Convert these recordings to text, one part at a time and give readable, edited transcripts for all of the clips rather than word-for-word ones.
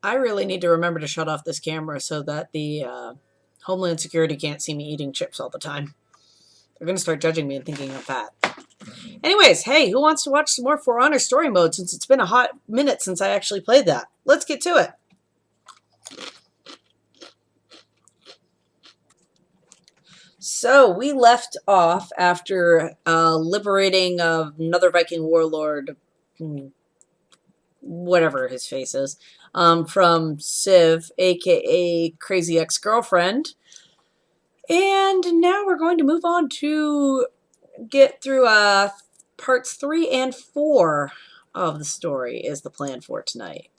I really need to remember to shut off this camera so that the Homeland Security can't see me eating chips all the time. They're going to start judging me and thinking I'm fat. Anyways, hey, who wants to watch some more For Honor story mode since it's been a hot minute since I actually played that? Let's get to it. So we left off after liberating another Viking warlord, whatever his face is, from Civ, aka Crazy Ex-Girlfriend. And now we're going to move on to get through parts 3 and 4 of the story is the plan for tonight.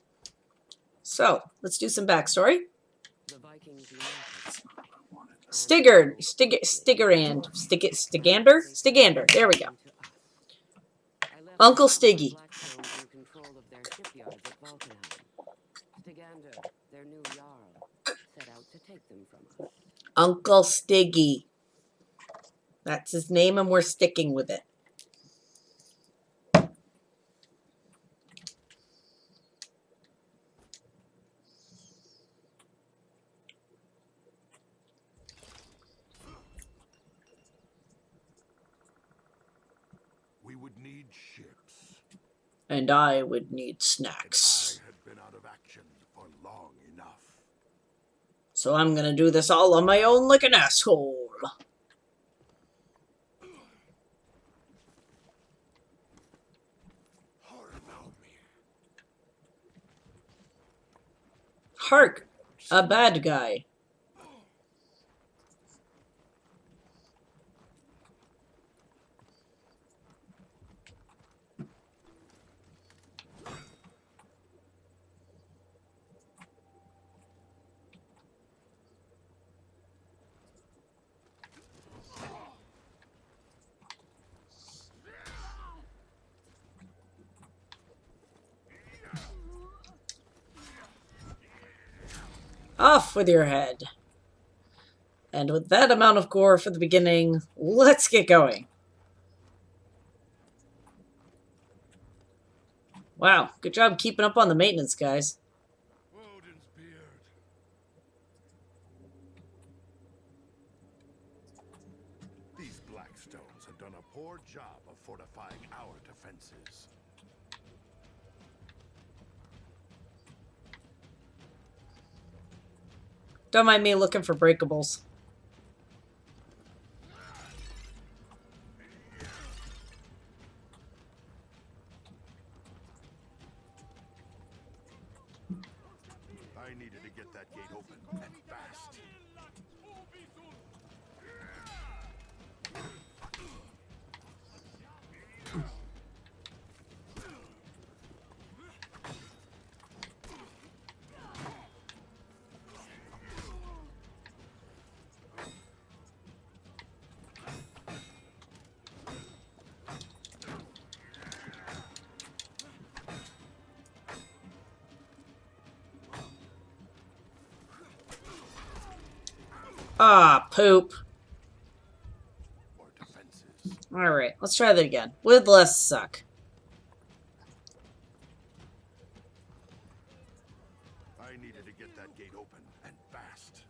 So let's do some backstory. The Vikings Stigander. There we go. Uncle Stiggy. Uncle Stiggy. That's his name, and we're sticking with it. We would need ships. And I would need snacks. I had been out of action for long enough. So I'm gonna do this all on my own like an asshole. Hark! A bad guy. Off with your head. And with that amount of gore for the beginning, let's get going. Wow, good job keeping up on the maintenance, guys. Odin's beard. These Blackstones have done a poor job of fortifying our defenses. Don't mind me looking for breakables. I needed to get that gate open and fast. Ah, poop. More defenses. Alright, let's try that again. With less suck. I needed to get that gate open and fast.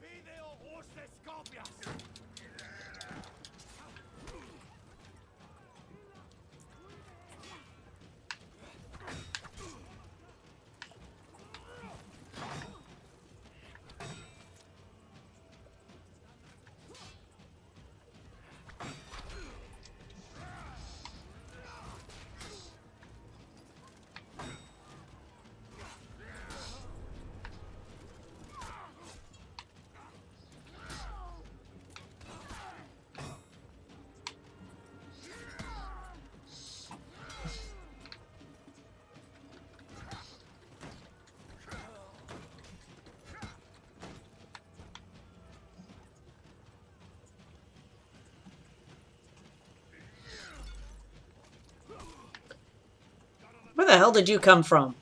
Where the hell did you come from?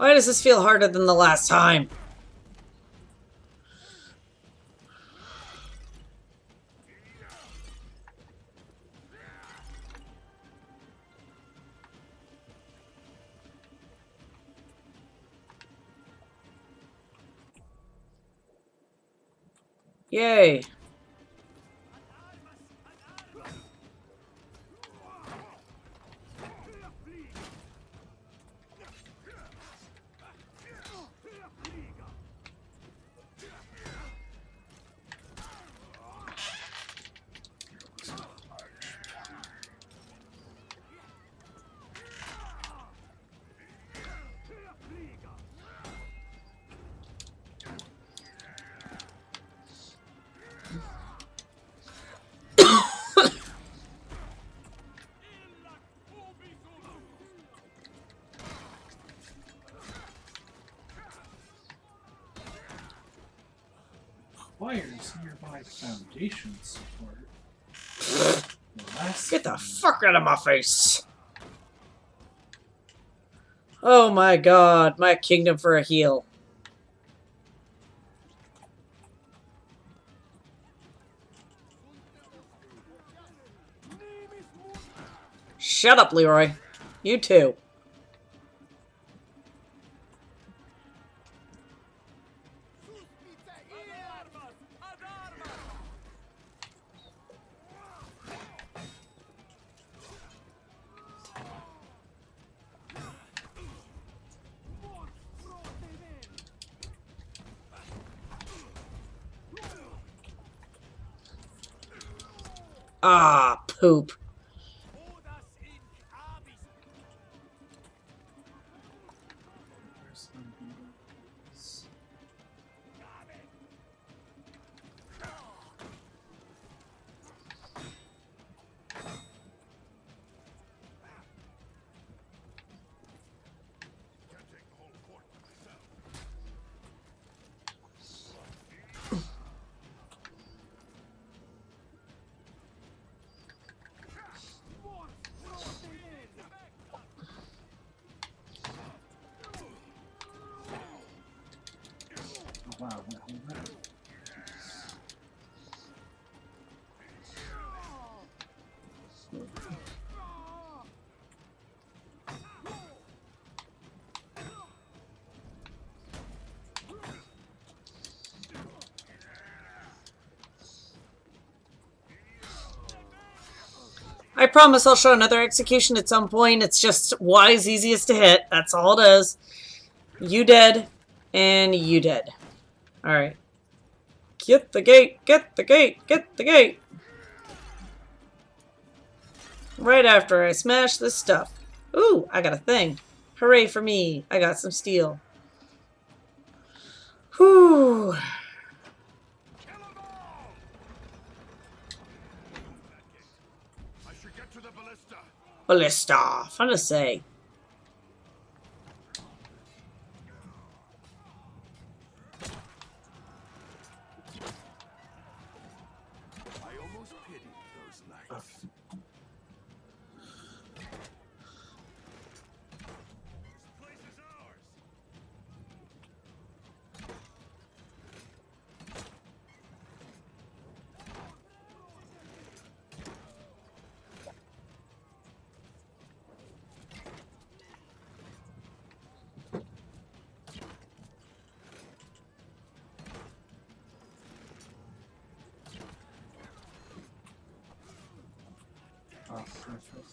Why does this feel harder than the last time? Yay. Requires nearby foundation support. Get the fuck out of my face. Oh my god, my kingdom for a heal. Shut up, Leroy. You too. Ah, poop. Can't take the whole fort by myself. Oh, wow. I promise I'll show another execution at some point. It's just Y's easiest to hit. That's all it is. You dead, and you dead. Alright. Get the gate, get the gate, get the gate! Right after I smash this stuff. Ooh, I got a thing. Hooray for me. I got some steel. Whew. Kill 'em all! I should get to the ballista. Ballista. Fun to say. I almost pitied those knights. This place is ours. Oh, perfect.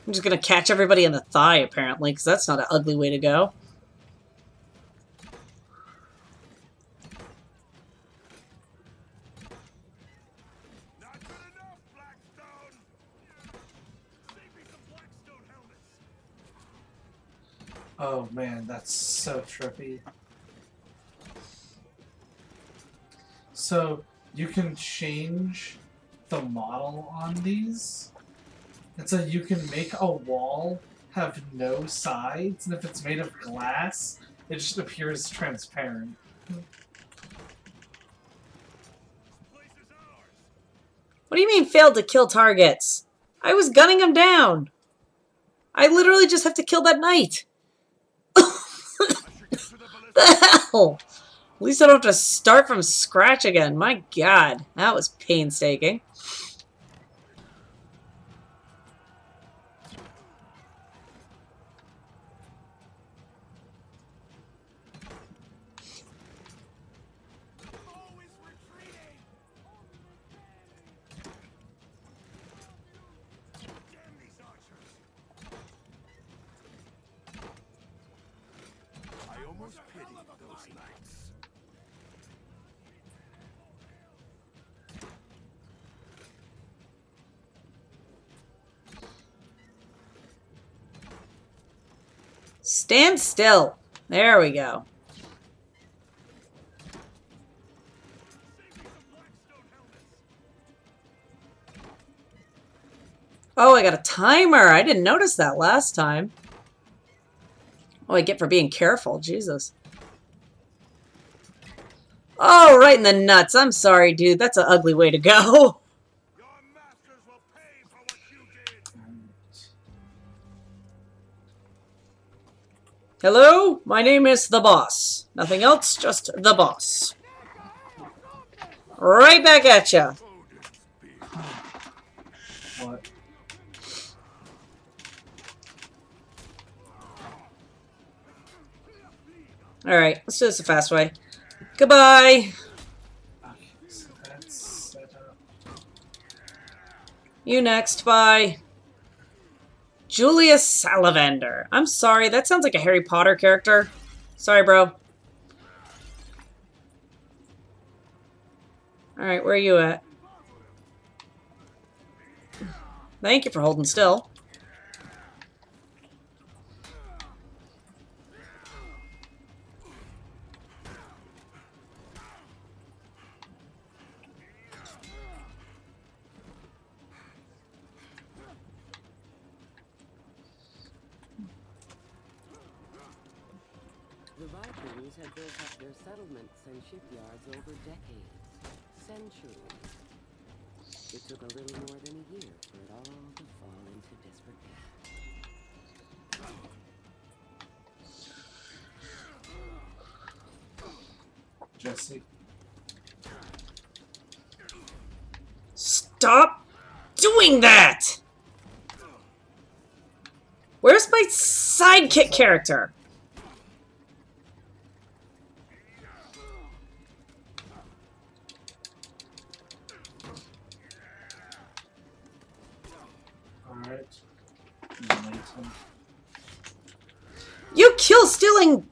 I'm just gonna catch everybody in the thigh, apparently, because that's not an ugly way to go. Not good enough, Blackstone. Save me some Blackstone helmets. Oh man, that's so trippy. So you can change the model on these. And so you can make a wall have no sides, and if it's made of glass, it just appears transparent. This place is ours. What do you mean failed to kill targets? I was gunning him down. I literally just have to kill that knight. The hell? At least I don't have to start from scratch again. My god, that was painstaking. I almost pity those knights. Stand still. There we go. Oh, I got a timer. I didn't notice that last time. Oh, I get for being careful. Jesus. Oh, right in the nuts. I'm sorry, dude. That's an ugly way to go. Your masters will pay for what you did. Hello? My name is the boss. Nothing else, just the boss. Right back at ya. What? Alright, let's do this the fast way. Goodbye. Okay, so that's set up. You next, bye. Julius Salamander. I'm sorry, that sounds like a Harry Potter character. Sorry, bro. Alright, where are you at? Thank you for holding still. The Vikings had built up their settlements and shipyards over decades, centuries. It took a little more than a year for it all to fall into disrepair. Jesse. Stop doing that! Where's my sidekick character? Alright. You kill stealing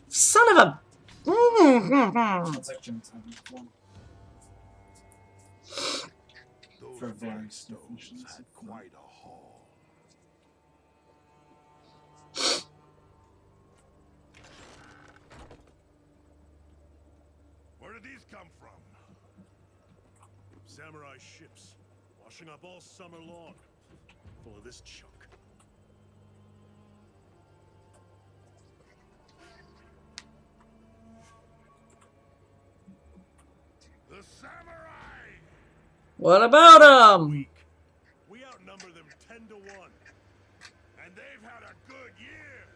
son of a... Sounds like Jim's having fun. Those For various Blackstones definitions. had quite a haul. Where did these come from? Samurai ships, washing up all summer long, full of this junk. The samurai! What about him? Weak. We outnumber them 10 to 1. And they've had a good year!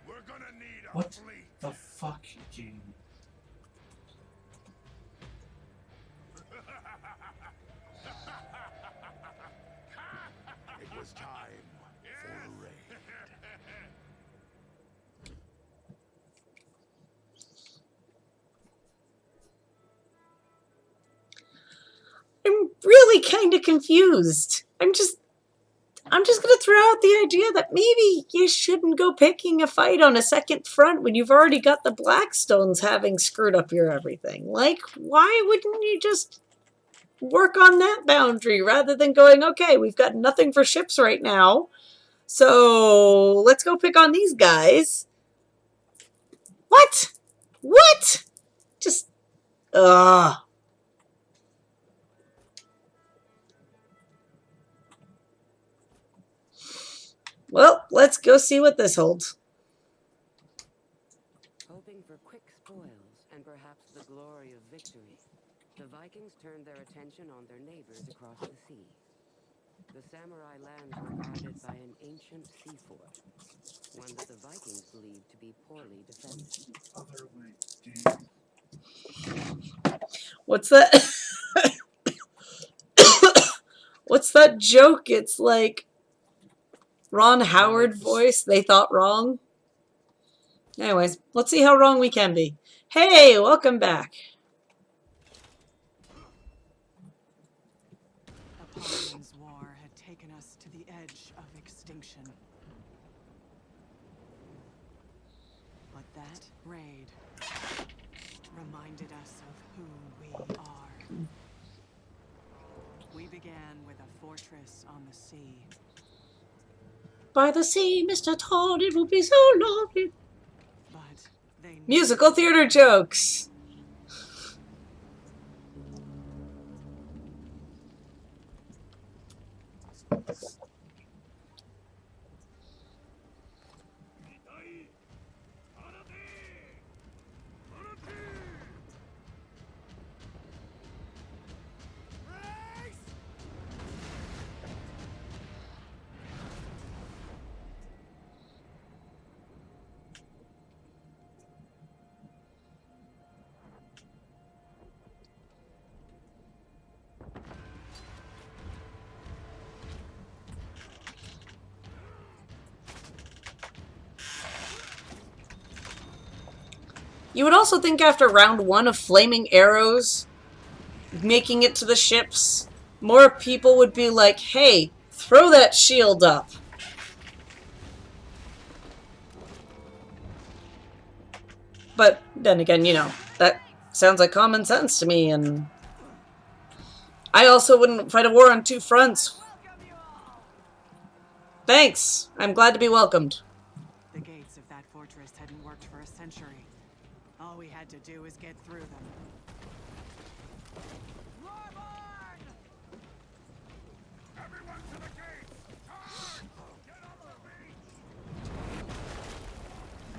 We're gonna need a What fleet. the fuck game? It was time for a raid. I'm really kind of confused. I'm just gonna throw out the idea that maybe you shouldn't go picking a fight on a second front when you've already got the Blackstones having screwed up your everything. Like, why wouldn't you just work on that boundary rather than going, okay, we've got nothing for ships right now, so let's go pick on these guys. What? What? Just, ugh. Well, let's go see what this holds. Hoping for quick spoils and perhaps the glory of victory, the Vikings turned their attention on their neighbors across the sea. The samurai lands were guarded by an ancient sea fort, one that the Vikings believed to be poorly defended. Other way. What's that? What's that joke? It's like Ron Howard voice. They thought wrong. Anyways, let's see how wrong we can be. Hey, welcome back. Apollon's war had taken us to the edge of extinction. But that raid reminded us of who we are. We began with a fortress on the sea. By the sea, Mr. Todd, it will be so lovely. But they Musical theater jokes. You would also think after round 1 of flaming arrows, making it to the ships, more people would be like, hey, throw that shield up. But then again, you know, that sounds like common sense to me, and I also wouldn't fight a war on 2 fronts. Thanks. I'm glad to be welcomed. The gates of that fortress hadn't worked for a century. All we had to do was get through them. Everyone to the gates! Get over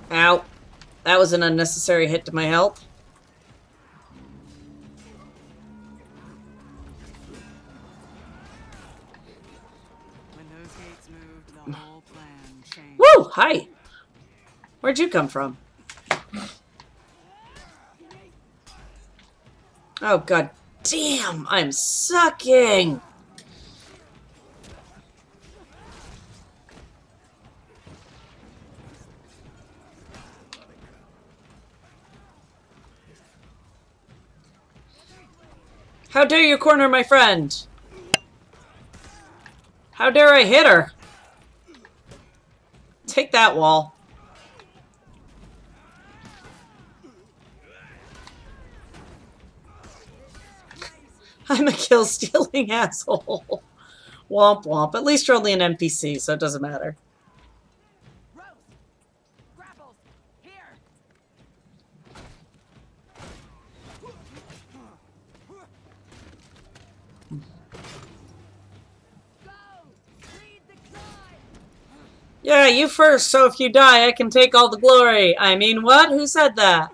me! Ow. That was an unnecessary hit to my health. When those gates moved, the whole plan changed. Woo! Hi! Where'd you come from? Oh, god damn! I'm sucking! How dare you corner my friend? How dare I hit her? Take that wall. I'm a kill-stealing asshole. Womp womp. At least you're only an NPC, so it doesn't matter. Rose! Grapples! Here! Go! Lead the tribe! Yeah, you first, so if you die, I can take all the glory. I mean, what? Who said that?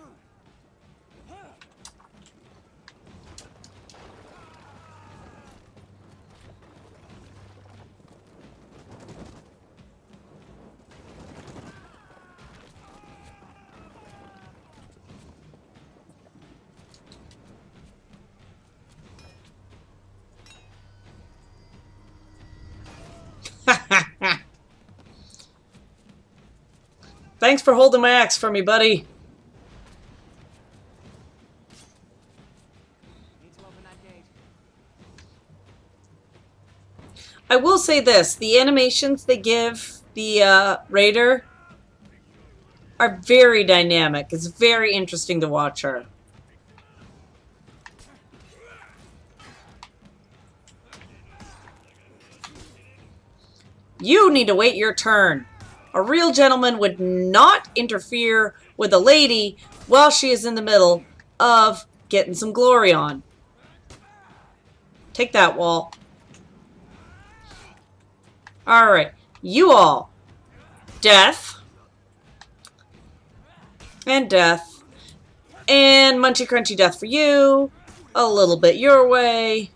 Thanks for holding my axe for me, buddy. Need to open that gate. I will say this. The animations they give the raider are very dynamic. It's very interesting to watch her. You need to wait your turn. A real gentleman would not interfere with a lady while she is in the middle of getting some glory on. Take that, wall. Alright. You all. Death. And death. And munchy crunchy death for you. A little bit your way.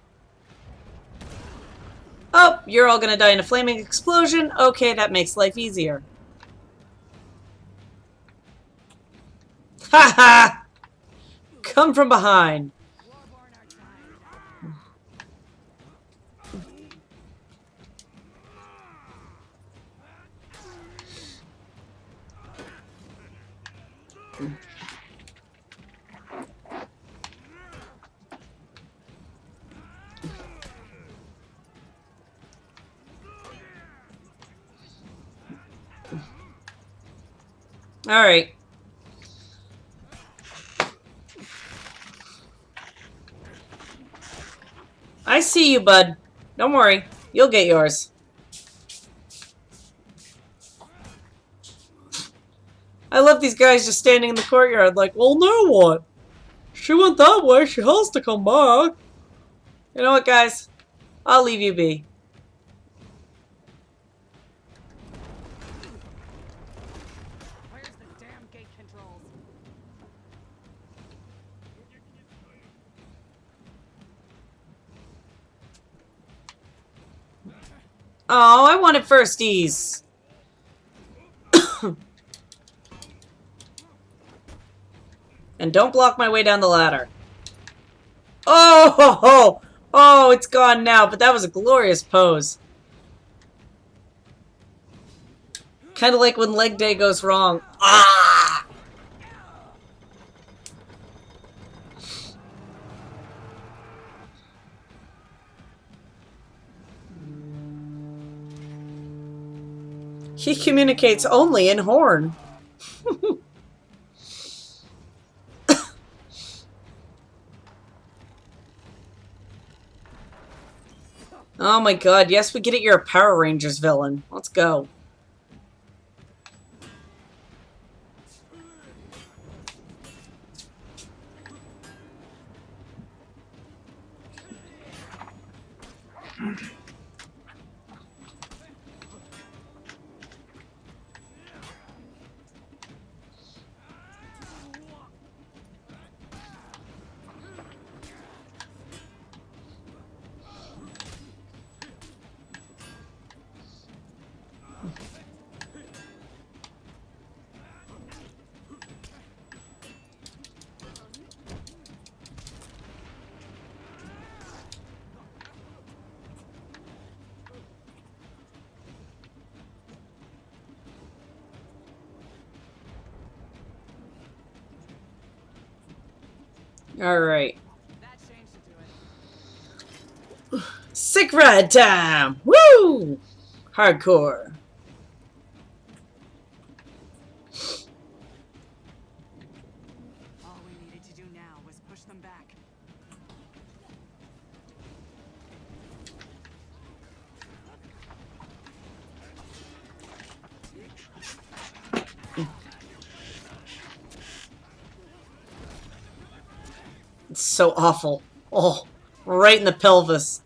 Oh, you're all gonna die in a flaming explosion. Okay, that makes life easier. Ha ha! Come from behind. Alright. I see you, bud. Don't worry. You'll get yours. I love these guys just standing in the courtyard like, well, now what? She went that way. She has to come back. You know what, guys? I'll leave you be. Where's the damn gate controls? Oh, I wanted firsties. And don't block my way down the ladder. Oh, ho, ho. Oh, it's gone now, but that was a glorious pose. Kind of like when leg day goes wrong. Ah! He communicates only in horn. Oh my god, yes, we get it, you're a Power Rangers villain. Let's go. Alright. That change should do it. Sick ride time! Woo! Hardcore. All we needed to do now was push them back. It's so awful. Oh, right in the pelvis.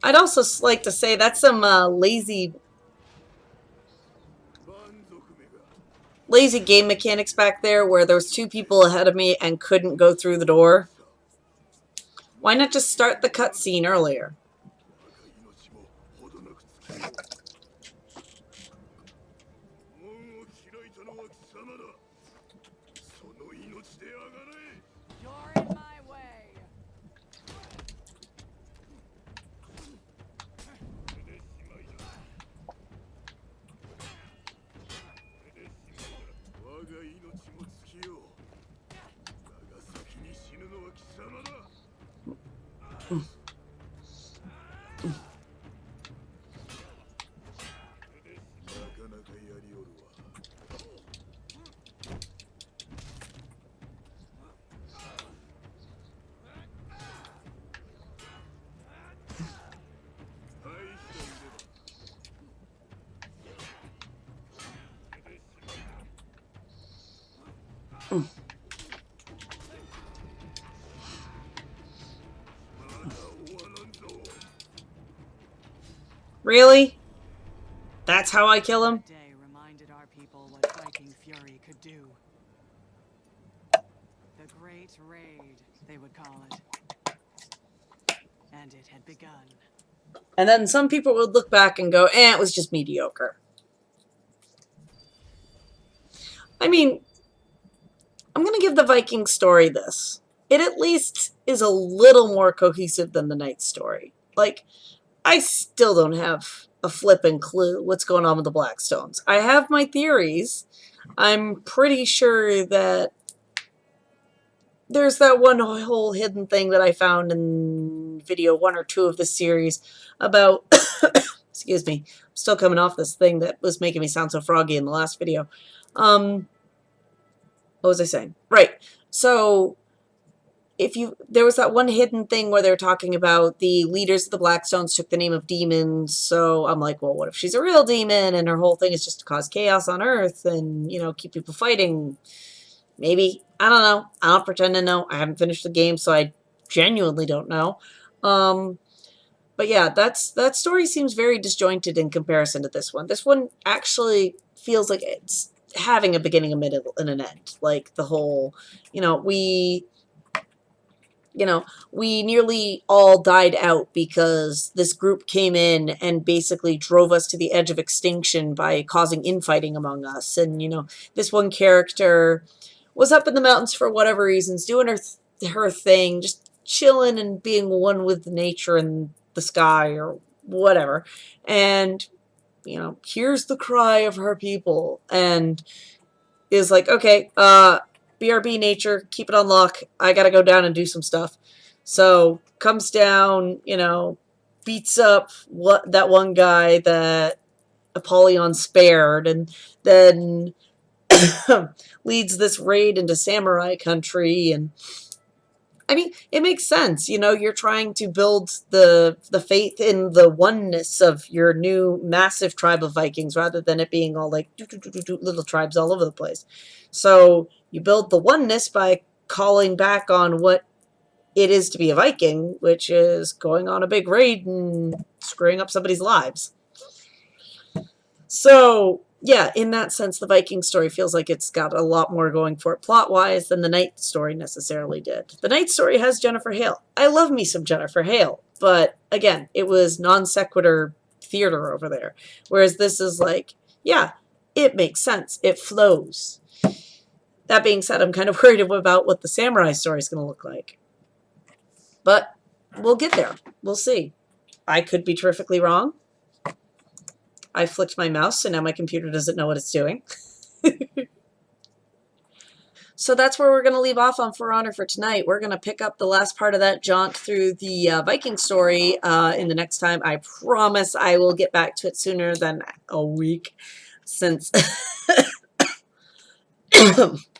I'd also like to say that's some lazy game mechanics back there where there was 2 people ahead of me and couldn't go through the door. Why not just start the cutscene earlier? You're in my way. Really? That's how I kill him? That day reminded our people what Viking fury could do. The Great Raid, they would call it. And it had begun. And then some people would look back and go, it was just mediocre. I mean, I'm going to give the Viking story this. It at least is a little more cohesive than the Knight story. Like, I still don't have a flippin' clue what's going on with the Blackstones. I have my theories. I'm pretty sure that there's that one whole hidden thing that I found in video 1 or 2 of this series about, excuse me, I'm still coming off this thing that was making me sound so froggy in the last video. What was I saying? Right. So there was that one hidden thing where they were talking about the leaders of the Blackstones took the name of demons. So I'm like, well, what if she's a real demon and her whole thing is just to cause chaos on Earth and, keep people fighting? Maybe. I don't know. I don't pretend to know. I haven't finished the game, so I genuinely don't know. But yeah, that story seems very disjointed in comparison to this one. This one actually feels like it's having a beginning, a middle, and an end. Like the whole, we nearly all died out because this group came in and basically drove us to the edge of extinction by causing infighting among us. And, this one character was up in the mountains for whatever reasons, doing her thing, just chilling and being one with nature and the sky or whatever. And, here's the cry of her people. And is like, okay, BRB nature, keep it on lock. I gotta go down and do some stuff. So comes down, beats up that one guy that Apollyon spared, and then leads this raid into samurai country. And I mean, it makes sense. You're trying to build the faith in the oneness of your new massive tribe of Vikings rather than it being all like little tribes all over the place. So you build the oneness by calling back on what it is to be a Viking, which is going on a big raid and screwing up somebody's lives. So yeah, in that sense, the Viking story feels like it's got a lot more going for it plot-wise than the Knight story necessarily did. The Knight story has Jennifer Hale. I love me some Jennifer Hale, but again, it was non sequitur theater over there. Whereas this is like, yeah, it makes sense. It flows. That being said, I'm kind of worried about what the samurai story is going to look like. But we'll get there. We'll see. I could be terrifically wrong. I flicked my mouse, so now my computer doesn't know what it's doing. So that's where we're going to leave off on For Honor for tonight. We're going to pick up the last part of that jaunt through the Viking story in the next time. I promise I will get back to it sooner than a week, since...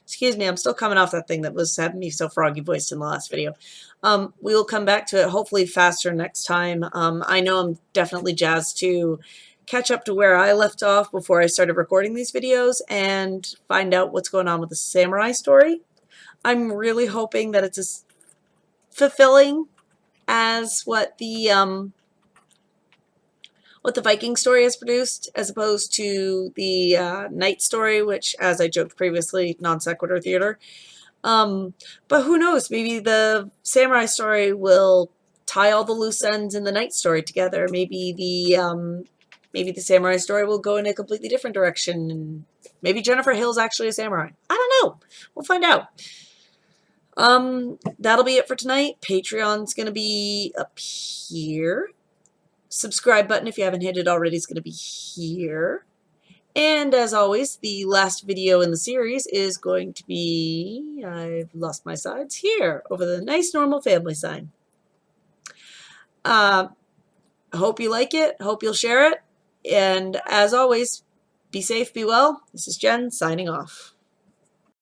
Excuse me, I'm still coming off that thing that was having me so froggy voiced in the last video. We will come back to it hopefully faster next time. I know I'm definitely jazzed to catch up to where I left off before I started recording these videos and find out what's going on with the samurai story. I'm really hoping that it's as fulfilling as what the Viking story has produced, as opposed to the Knight story, which, as I joked previously, non sequitur theater. But who knows? Maybe the samurai story will tie all the loose ends in the Knight story together. Maybe the samurai story will go in a completely different direction, and maybe Jennifer Hill's actually a samurai. I don't know. We'll find out. That'll be it for tonight. Patreon's gonna be up here. Subscribe button, if you haven't hit it already, is gonna be here. And as always, the last video in the series is going to be, I've lost my sides, here, over the nice normal family sign. I hope you like it. Hope you'll share it. And as always, be safe, be well. This is Jen, signing off.